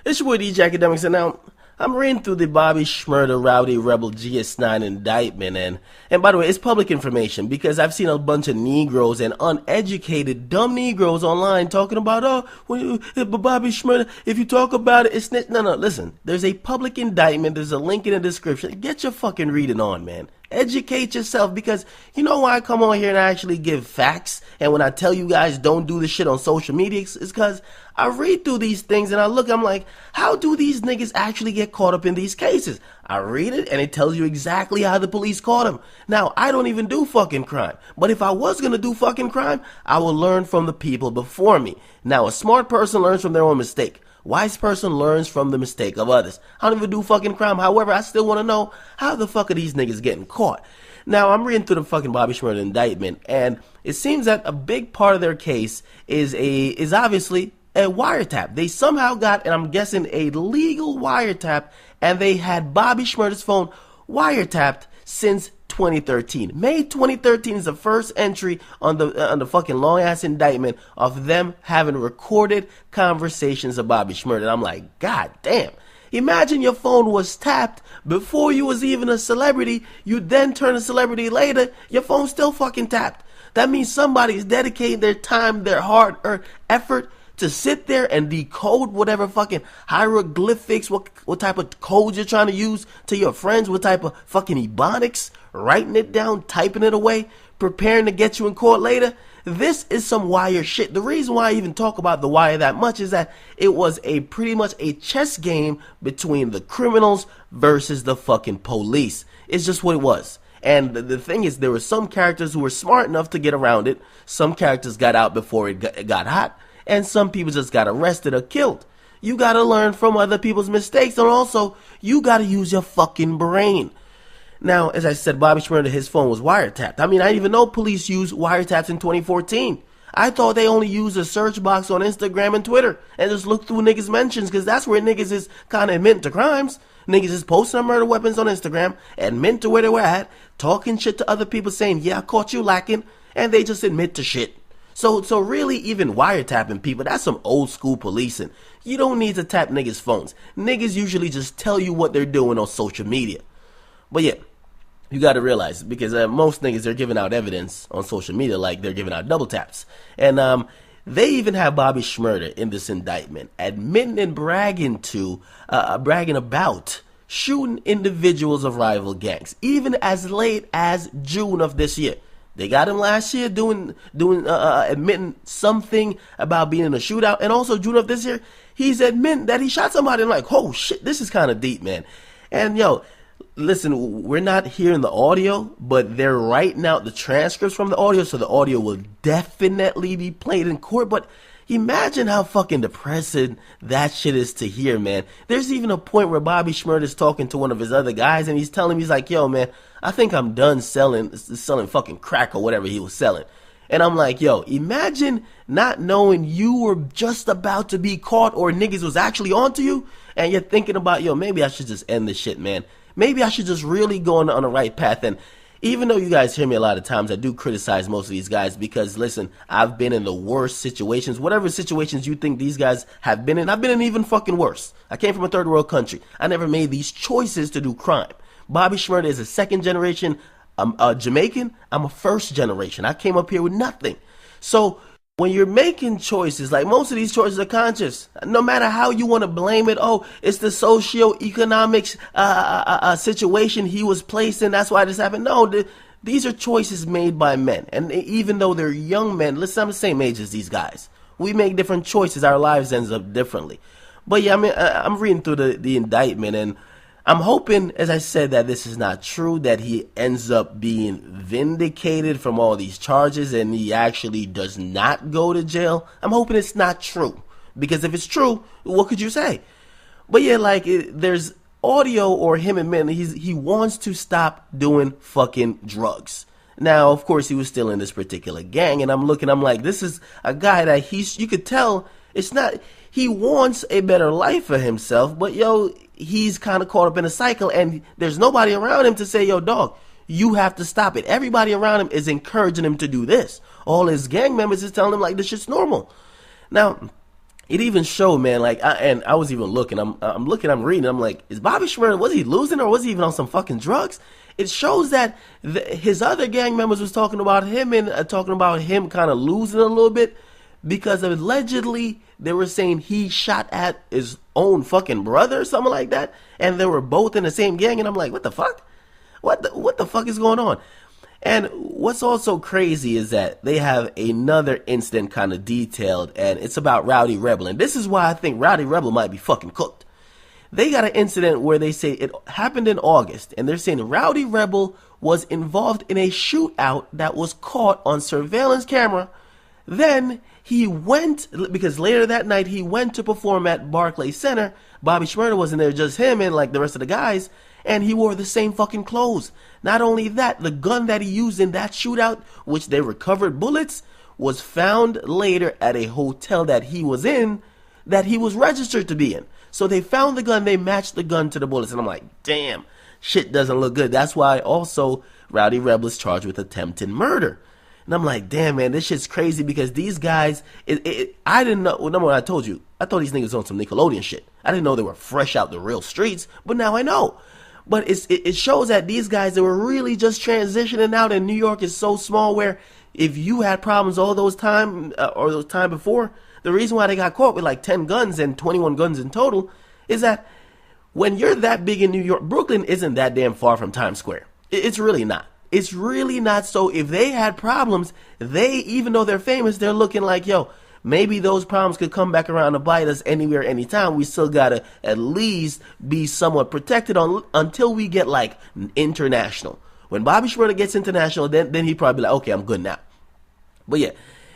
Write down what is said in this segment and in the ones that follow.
It's your boy DJ Akademiks, and now I'm reading through the Bobby Shmurda Rowdy Rebel GS9 indictment, and by the way, it's public information because I've seen a bunch of Negroes and uneducated, dumb Negroes online talking about, Bobby Shmurda, if you talk about it, it's no, listen, there's a public indictment, there's a link in the description, get your fucking reading on, man. Educate yourself, because you know why I come on here and I actually give facts, and when I tell you guys don't do this shit on social media, it's because I read through these things and I'm like, how do these niggas actually get caught up in these cases? I read it and it tells you exactly how the police caught him. Now, I don't even do fucking crime, but if I was gonna do fucking crime, I will learn from the people before me. Now, a smart person learns from their own mistake. Wise person learns from the mistake of others. I don't even do fucking crime. However, I still want to know, how the fuck are these niggas getting caught? Now, I'm reading through the fucking Bobby Shmurda indictment, and it seems that a big part of their case is obviously a wiretap. They somehow got, and I'm guessing, a legal wiretap, and they had Bobby Shmurda's phone wiretapped since 2013. May 2013 is the first entry on the fucking long ass indictment of them having recorded conversations of Bobby Shmurda. And I'm like, god damn. Imagine your phone was tapped before you was even a celebrity. You then turn a celebrity later. Your phone's still fucking tapped. That means somebody is dedicating their time, their hard-earned effort to sit there and decode whatever fucking hieroglyphics, what type of codes you're trying to use to your friends, what type of fucking ebonics, writing it down, typing it away, preparing to get you in court later. This is some wire shit. The reason why I even talk about the wire that much is that it was pretty much a chess game between the criminals versus the fucking police. It's just what it was. And the thing is, there were some characters who were smart enough to get around it. Some characters got out before it got hot. And some people just got arrested or killed. You gotta learn from other people's mistakes, and also, you gotta use your fucking brain. Now, as I said, Bobby Shmurda, his phone was wiretapped. I mean, I didn't even know police used wiretaps in 2014. I thought they only used a search box on Instagram and Twitter, and just look through niggas' mentions, because that's where niggas is kind of admitting to crimes. Niggas is posting on murder weapons on Instagram, admitting to where they were at, talking shit to other people, saying, yeah, I caught you lacking, and they just admit to shit. So really, even wiretapping people, that's some old school policing. You don't need to tap niggas' phones. Niggas usually just tell you what they're doing on social media. But yeah, you gotta realize, because most niggas, they're giving out evidence on social media like they're giving out double taps. And they even have Bobby Shmurda in this indictment admitting and bragging about shooting individuals of rival gangs, even as late as June of this year. They got him last year admitting something about being in a shootout, and also June of this year, he's admitting that he shot somebody. I'm like, oh shit, this is kind of deep, man. And yo, listen, we're not hearing the audio, but they're writing out the transcripts from the audio, so the audio will definitely be played in court. But imagine how fucking depressing that shit is to hear, man. There's even a point where Bobby Shmurda is talking to one of his other guys, and he's telling him, he's like, yo, man, I think I'm done selling fucking crack or whatever he was selling. And I'm like, yo, imagine not knowing you were just about to be caught, or niggas was actually onto you, and you're thinking about, yo, maybe I should just end this shit, man. Maybe I should just really go on the right path. And even though you guys hear me a lot of times, I do criticize most of these guys because, listen, I've been in the worst situations. Whatever situations you think these guys have been in, I've been in even fucking worse. I came from a third world country. I never made these choices to do crime. Bobby Shmurda is a second generation Jamaican. I'm a first generation. I came up here with nothing. So when you're making choices, like most of these choices are conscious. No matter how you want to blame it, oh, it's the socio-economic situation he was placed in, that's why this happened. No, these are choices made by men. And even though they're young men, listen, I'm the same age as these guys. We make different choices. Our lives ends up differently. But yeah, I mean, I'm reading through the indictment, and I'm hoping, as I said, that this is not true, that he ends up being vindicated from all these charges and he actually does not go to jail. I'm hoping it's not true, because if it's true, what could you say? But yeah, like, there's audio or him admitting he wants to stop doing fucking drugs. Now, of course, he was still in this particular gang, and I'm like, this is a guy that you could tell it's not, he wants a better life for himself, but yo, he's kind of caught up in a cycle, and there's nobody around him to say, yo, dog, you have to stop it. Everybody around him is encouraging him to do this. All his gang members is telling him, like, this shit's normal. Now, it even showed, man, like, and I was even looking, I'm looking, I'm reading, I'm like, is Bobby Shmurda, was he losing or was he even on some fucking drugs? It shows that his other gang members was talking about him and talking about him kind of losing a little bit because allegedly they were saying he shot at his own fucking brother or something like that, and they were both in the same gang, and I'm like, what the fuck? What the fuck is going on? And what's also crazy is that they have another incident kind of detailed, and it's about Rowdy Rebel. And this is why I think Rowdy Rebel might be fucking cooked. They got an incident where they say it happened in August, and they're saying Rowdy Rebel was involved in a shootout that was caught on surveillance camera. Then he went, because later that night he went to perform at Barclays Center. Bobby Shmurda wasn't there, just him and like the rest of the guys. And he wore the same fucking clothes. Not only that, the gun that he used in that shootout, which they recovered bullets, was found later at a hotel that he was in, that he was registered to be in. So they found the gun, they matched the gun to the bullets. And I'm like, damn, shit doesn't look good. That's why also Rowdy Rebel is charged with attempted murder. And I'm like, damn, man, this shit's crazy because these guys, I didn't know, well, number one, I told you, I thought these niggas on some Nickelodeon shit. I didn't know they were fresh out the real streets, but now I know. But it shows that these guys, they were really just transitioning out, and New York is so small where if you had problems all those time or those time before, the reason why they got caught with like 10 guns and 21 guns in total is that when you're that big in New York, Brooklyn isn't that damn far from Times Square. It's really not. It's really not. So if they had problems, even though they're famous, they're looking like, yo, maybe those problems could come back around to bite us anywhere, anytime. We still gotta at least be somewhat protected until we get like international. When Bobby Shmurda gets international, then he probably be like, okay, I'm good now. But yeah,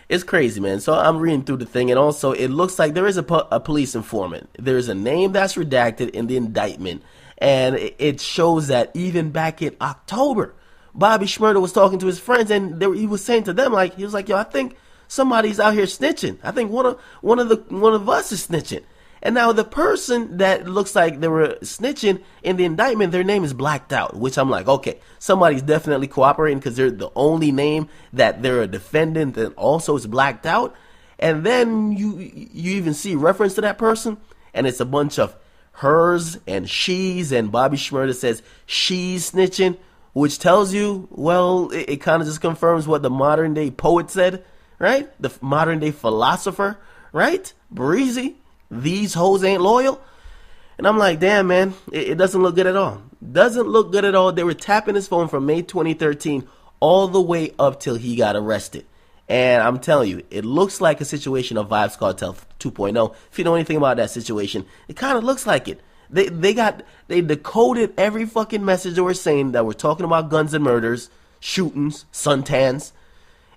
it's crazy, man. So I'm reading through the thing, and also it looks like there is a police informant. There's a name that's redacted in the indictment, and it shows that even back in October, Bobby Shmurda was talking to his friends, and he was saying to them, like, he was like, yo, I think somebody's out here snitching. I think one of us is snitching. And now the person that looks like they were snitching in the indictment, their name is blacked out, which I'm like, okay, somebody's definitely cooperating because they're the only name that they're a defendant and also is blacked out. And then you even see reference to that person, and it's a bunch of hers and she's, and Bobby Shmurda says she's snitching, which tells you, well, it kind of just confirms what the modern day poet said, right? The modern day philosopher, right? Breezy. These hoes ain't loyal. And I'm like, damn, man, it doesn't look good at all. Doesn't look good at all. They were tapping his phone from May 2013 all the way up till he got arrested. And I'm telling you, it looks like a situation of Vibes Cartel 2.0. If you know anything about that situation, it kind of looks like it. They decoded every fucking message they were saying that were talking about guns and murders, shootings, suntans.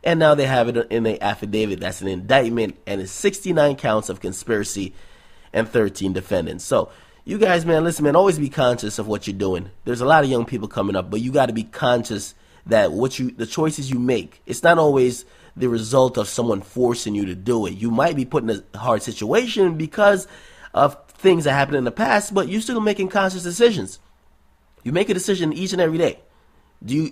And now they have it in an affidavit that's an indictment, and it's 69 counts of conspiracy and 13 defendants. So you guys, man, listen, man, always be conscious of what you're doing. There's a lot of young people coming up, but you got to be conscious that the choices you make, it's not always the result of someone forcing you to do it. You might be put in a hard situation because of things that happened in the past, but you're still making conscious decisions. You make a decision each and every day.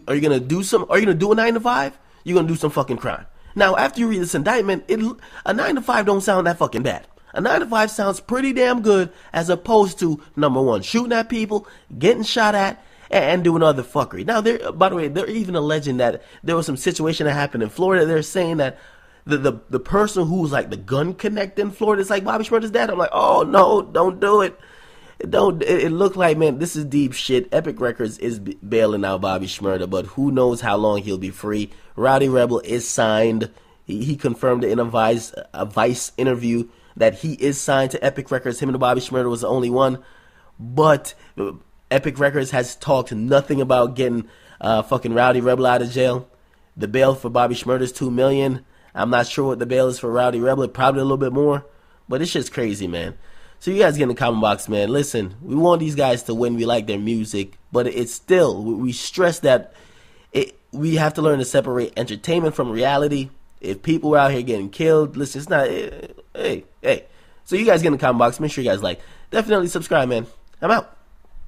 Are you gonna do a 9 to 5? You're gonna do some fucking crime. Now, after you read this indictment, a 9 to 5 don't sound that fucking bad. A 9 to 5 sounds pretty damn good, as opposed to, number one, shooting at people, getting shot at, and doing other fuckery. Now, by the way, they're even alleging that there was some situation that happened in Florida. They're saying that the person who's like the gun connect in Florida is like Bobby Shmurda's dad. I'm like, oh no, don't do it. It looked like, man, this is deep shit. Epic Records is bailing out Bobby Shmurda, but who knows how long he'll be free. Rowdy Rebel is signed. He confirmed in a Vice interview that he is signed to Epic Records. Him and Bobby Shmurda was the only one. But Epic Records has talked nothing about getting fucking Rowdy Rebel out of jail. The bail for Bobby Shmurda is $2 million. I'm not sure what the bail is for Rowdy Rebel. Probably a little bit more. But it's just crazy, man. So you guys get in the comment box, man. Listen, we want these guys to win. We like their music. But it's still, we stress that we have to learn to separate entertainment from reality. If people are out here getting killed, listen, it's not, hey. So you guys get in the comment box. Make sure you guys like. Definitely subscribe, man. I'm out.